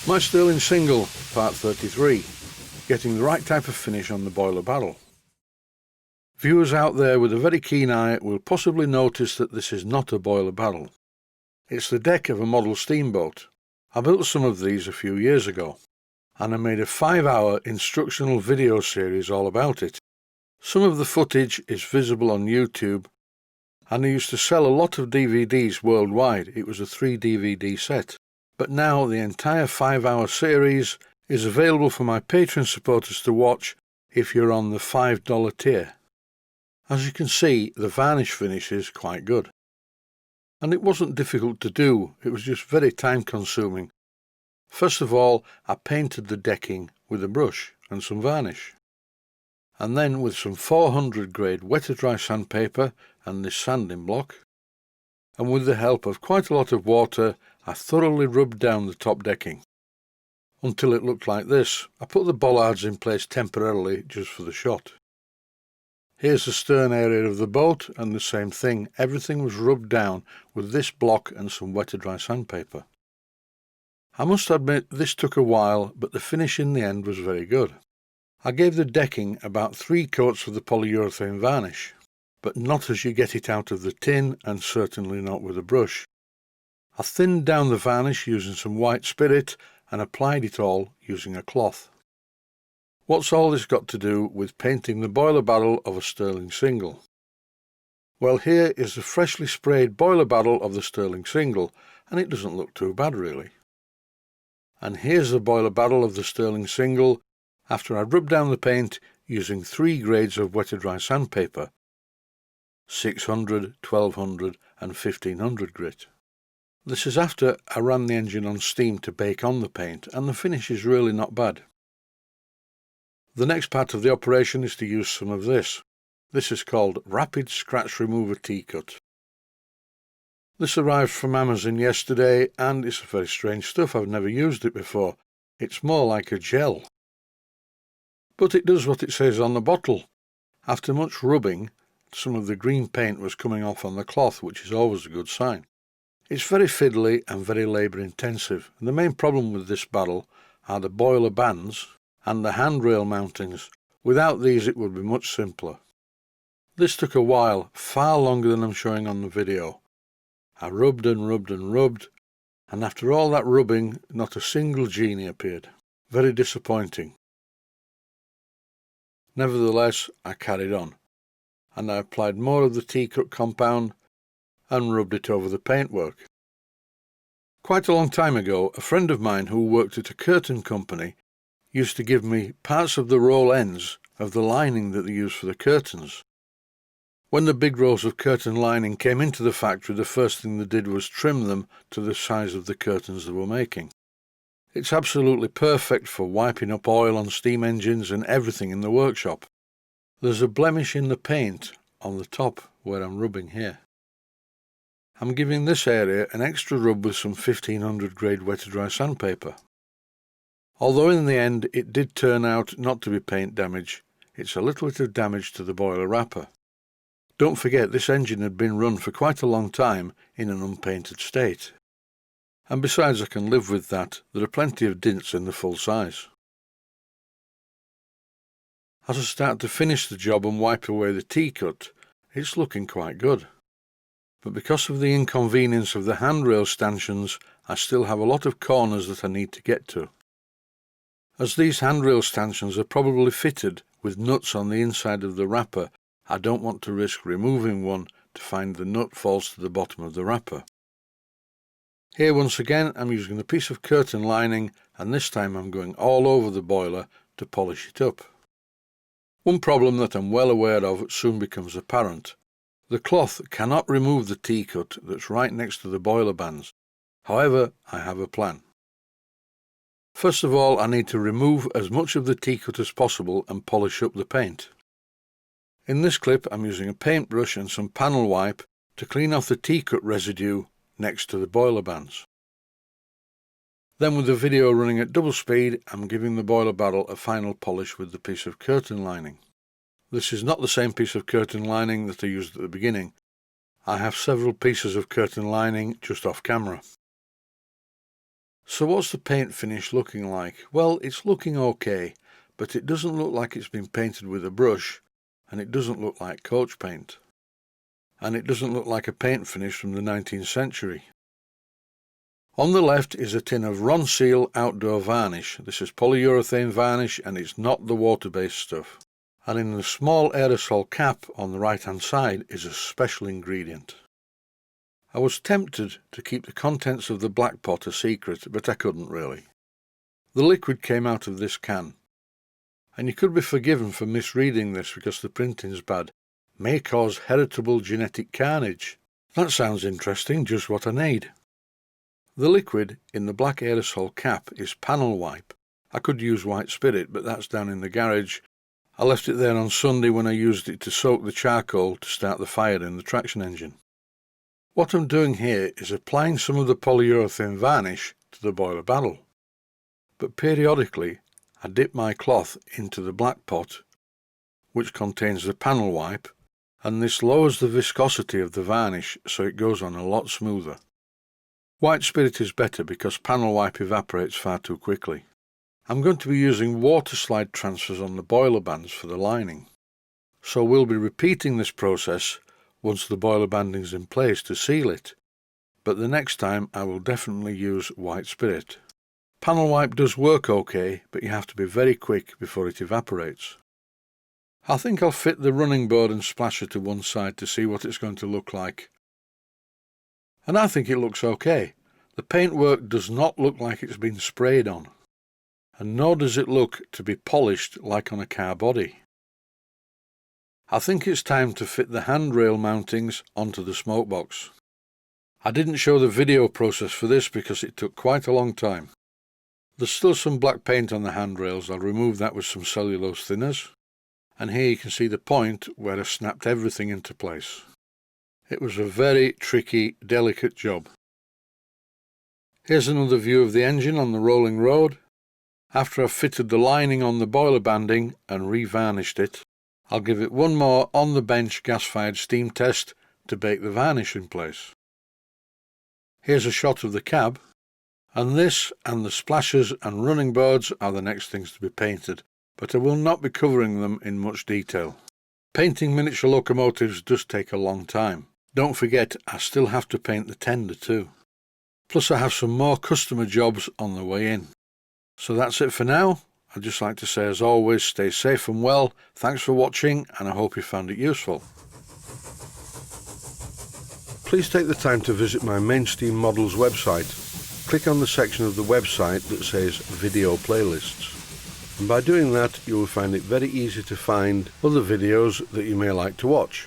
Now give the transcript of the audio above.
My Stirling single, part 33, getting the right type of finish on the boiler barrel. Viewers out there with a very keen eye will possibly notice that this is not a boiler barrel. It's the deck of a model steamboat. I built some of these a few years ago, and I made a 5-hour instructional video series all about it. Some of the footage is visible on YouTube, and I used to sell a lot of DVDs worldwide. It was a 3-DVD set. But now the entire 5-hour series is available for my Patreon supporters to watch if you're on the $5 tier. As you can see, the varnish finish is quite good. And it wasn't difficult to do, it was just very time consuming. First of all, I painted the decking with a brush and some varnish. And then with some 400 grade wet-to-dry sandpaper and this sanding block, and with the help of quite a lot of water, I thoroughly rubbed down the top decking until it looked like this. I put the bollards in place temporarily just for the shot. Here's the stern area of the boat, and the same thing. Everything was rubbed down with this block and some wet-to-dry sandpaper. I must admit this took a while, but the finish in the end was very good. I gave the decking about 3 coats of the polyurethane varnish, but not as you get it out of the tin, and certainly not with a brush. I thinned down the varnish using some white spirit and applied it all using a cloth. What's all this got to do with painting the boiler barrel of a Stirling single? Well, here is the freshly sprayed boiler barrel of the Stirling single, and it doesn't look too bad really. And here's the boiler barrel of the Stirling single after I rubbed down the paint using 3 grades of wet-to-dry sandpaper, 600, 1200 and 1500 grit. This is after I ran the engine on steam to bake on the paint, and the finish is really not bad. The next part of the operation is to use some of this. This is called Rapid Scratch Remover T-Cut. This arrived from Amazon yesterday, and it's very strange stuff. I've never used it before. It's more like a gel. But it does what it says on the bottle. After much rubbing, some of the green paint was coming off on the cloth, which is always a good sign. It's very fiddly and very labour intensive, and the main problem with this barrel are the boiler bands and the handrail mountings. Without these it would be much simpler. This took a while, far longer than I'm showing on the video. I rubbed and rubbed and rubbed, and after all that rubbing not a single genie appeared. Very disappointing. Nevertheless, I carried on, and I applied more of the T-Cut compound and rubbed it over the paintwork. Quite a long time ago, a friend of mine who worked at a curtain company used to give me parts of the roll ends of the lining that they use for the curtains. When the big rolls of curtain lining came into the factory, the first thing they did was trim them to the size of the curtains they were making. It's absolutely perfect for wiping up oil on steam engines and everything in the workshop. There's a blemish in the paint on the top where I'm rubbing here. I'm giving this area an extra rub with some 1500 grade wet-to-dry sandpaper. Although in the end it did turn out not to be paint damage, it's a little bit of damage to the boiler wrapper. Don't forget this engine had been run for quite a long time in an unpainted state. And besides I can live with that, there are plenty of dints in the full size. As I start to finish the job and wipe away the T-Cut, it's looking quite good. But because of the inconvenience of the handrail stanchions, I still have a lot of corners that I need to get to. As these handrail stanchions are probably fitted with nuts on the inside of the wrapper, I don't want to risk removing one to find the nut falls to the bottom of the wrapper. Here once again I'm using a piece of curtain lining, and this time I'm going all over the boiler to polish it up. One problem that I'm well aware of soon becomes apparent. The cloth cannot remove the T-Cut that's right next to the boiler bands. However, I have a plan. First of all, I need to remove as much of the T-Cut as possible and polish up the paint. In this clip I'm using a paintbrush and some panel wipe to clean off the T-Cut residue next to the boiler bands. Then with the video running at double speed, I'm giving the boiler barrel a final polish with the piece of curtain lining. This is not the same piece of curtain lining that I used at the beginning. I have several pieces of curtain lining just off camera. So what's the paint finish looking like? Well, it's looking okay, but it doesn't look like it's been painted with a brush, and it doesn't look like coach paint. And it doesn't look like a paint finish from the 19th century. On the left is a tin of Ronseal outdoor varnish. This is polyurethane varnish and it's not the water-based stuff. And in the small aerosol cap on the right hand side is a special ingredient. I was tempted to keep the contents of the black pot a secret, but I couldn't really. The liquid came out of this can. And you could be forgiven for misreading this because the printing's bad. May cause heritable genetic carnage. That sounds interesting, just what I need. The liquid in the black aerosol cap is panel wipe. I could use white spirit, but that's down in the garage. I left it there on Sunday when I used it to soak the charcoal to start the fire in the traction engine. What I'm doing here is applying some of the polyurethane varnish to the boiler barrel. But periodically I dip my cloth into the black pot, which contains the panel wipe, and this lowers the viscosity of the varnish so it goes on a lot smoother. White spirit is better because panel wipe evaporates far too quickly. I'm going to be using water slide transfers on the boiler bands for the lining, so we'll be repeating this process once the boiler banding is in place to seal it, but the next time I will definitely use white spirit. Panel wipe does work okay, but you have to be very quick before it evaporates. I think I'll fit the running board and splasher to one side to see what it's going to look like. And I think it looks okay. The paintwork does not look like it's been sprayed on, and nor does it look to be polished like on a car body. I think it's time to fit the handrail mountings onto the smoke box. I didn't show the video process for this because it took quite a long time. There's still some black paint on the handrails. I'll remove that with some cellulose thinners. And here you can see the point where I snapped everything into place. It was a very tricky, delicate job. Here's another view of the engine on the rolling road. After I've fitted the lining on the boiler banding and re-varnished it, I'll give it one more on-the-bench gas-fired steam test to bake the varnish in place. Here's a shot of the cab, and this and the splashers and running boards are the next things to be painted, but I will not be covering them in much detail. Painting miniature locomotives does take a long time. Don't forget, I still have to paint the tender too. Plus I have some more customer jobs on the way in. So that's it for now. I'd just like to say, as always, stay safe and well. Thanks for watching, and I hope you found it useful. Please take the time to visit my Mainstream Models website. Click on the section of the website that says Video Playlists. And by doing that, you will find it very easy to find other videos that you may like to watch.